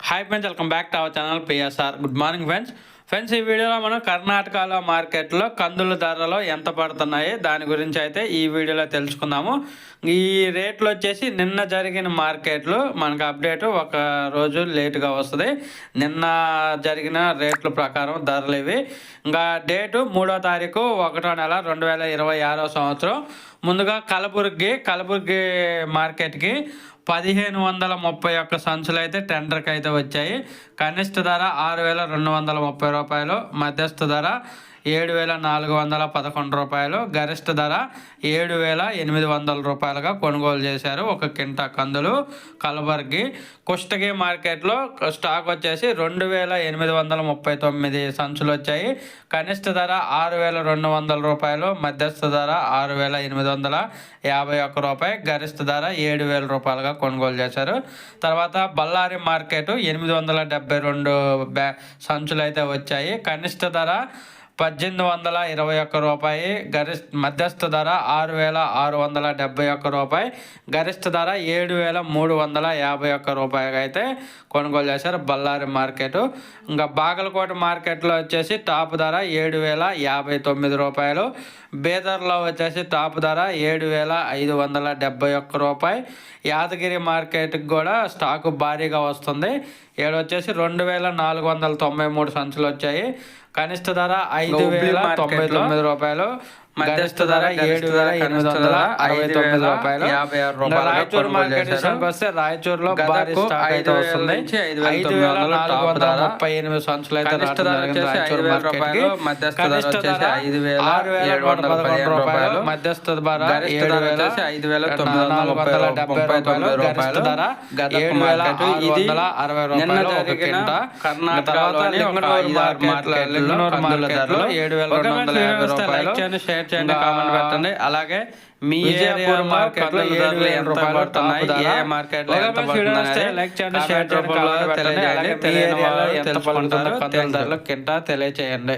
Hi friends, welcome back to our channel PSR. Good morning friends ఈ వీడియోలో మనం కర్ణాటకలో మార్కెట్లో కందుల ధరలు ఎంత పడుతున్నాయి దాని గురించి అయితే ఈ వీడియోలో తెలుసుకుందాము. ఈ రేట్లు వచ్చేసి నిన్న జరిగిన మార్కెట్లు మనకు అప్డేట్ ఒక రోజు లేటుగా వస్తుంది. నిన్న జరిగిన రేట్ల ప్రకారం ధరలు ఇవి. ఇంకా డేటు 3వ తారీఖు 1వ నెల 2026 సంవత్సరం. ముందుగా కలబుర్గి మార్కెట్కి 1531 సంచులు అయితే టెండర్కి అయితే వచ్చాయి. కనిష్ట ధర 6230 రూపాయలు, మధ్యస్థ ధర 7411 రూపాయలు, గరిష్ట ధర 7800 రూపాయలుగా కొనుగోలు చేశారు ఒక కింటా కందులు. కలబుర్గి కుష్టగి మార్కెట్లో స్టాక్ వచ్చేసి 2839 సంచులు వచ్చాయి. కనిష్ట ధర 6200 రూపాయలు, మధ్యస్థ ధర 6851 రూపాయలు, గరిష్ట ధర 7000 రూపాయలుగా కొనుగోలు చేశారు. తర్వాత బళ్ళారి మార్కెట్ 872 సంచులు అయితే వచ్చాయి. కనిష్ట ధర 1821 రూపాయి, మధ్యస్థ ధర 6671 రూపాయి, గరిష్ట ధర 7351 రూపాయలు అయితే కొనుగోలు చేశారు బళ్ళారి మార్కెట్. ఇంకా బాగలకోట మార్కెట్లో వచ్చేసి టాప్ ధర 7059 రూపాయలు, బీదర్లో వచ్చేసి టాప్ ధర 7571 రూపాయి. యాదగిరి మార్కెట్కి కూడా స్టాకు భారీగా వస్తుంది. ఏడు వచ్చేసి 2493 సంచులు వచ్చాయి. కనిష్ట ధర 5099 రూపాయలు, మధ్యస్థ ధర 7869 రూపాయలు, 56 రాయచూరు మార్కెట్ వస్తే రాయచూరులో భారీ స్టాక్ అయితే వస్తుంది. 5438 సంచులు అయితే రాయచూరు మార్కెట్, మధ్యస్థ ధర 6711 రూపాయలు, మధ్యస్థ ధర 7470 రూపాయలు, గరిష్ట ధర 7660 రూపాయలు ఒక కింట. కర్ణాటకలోని లింగనూరు మార్కెట్లో 7250 రూపాయలు. షేర్ చేయండి, కామెంట్ పెట్టండి. అలాగే మీ ఏరియా మార్కెట్లో 7000 రూపాయలు టాప్ ధర, ఏ మార్కెట్లో ఎంత పడుతుంది లైక్ చేయండి, షేర్ చేయండి, కామెంట్ పెట్టండి. అలాగే తెలియని వాళ్ళు ఎంత పలుకుతుందో కందుల ధరలు కింట తెలియచేయండి.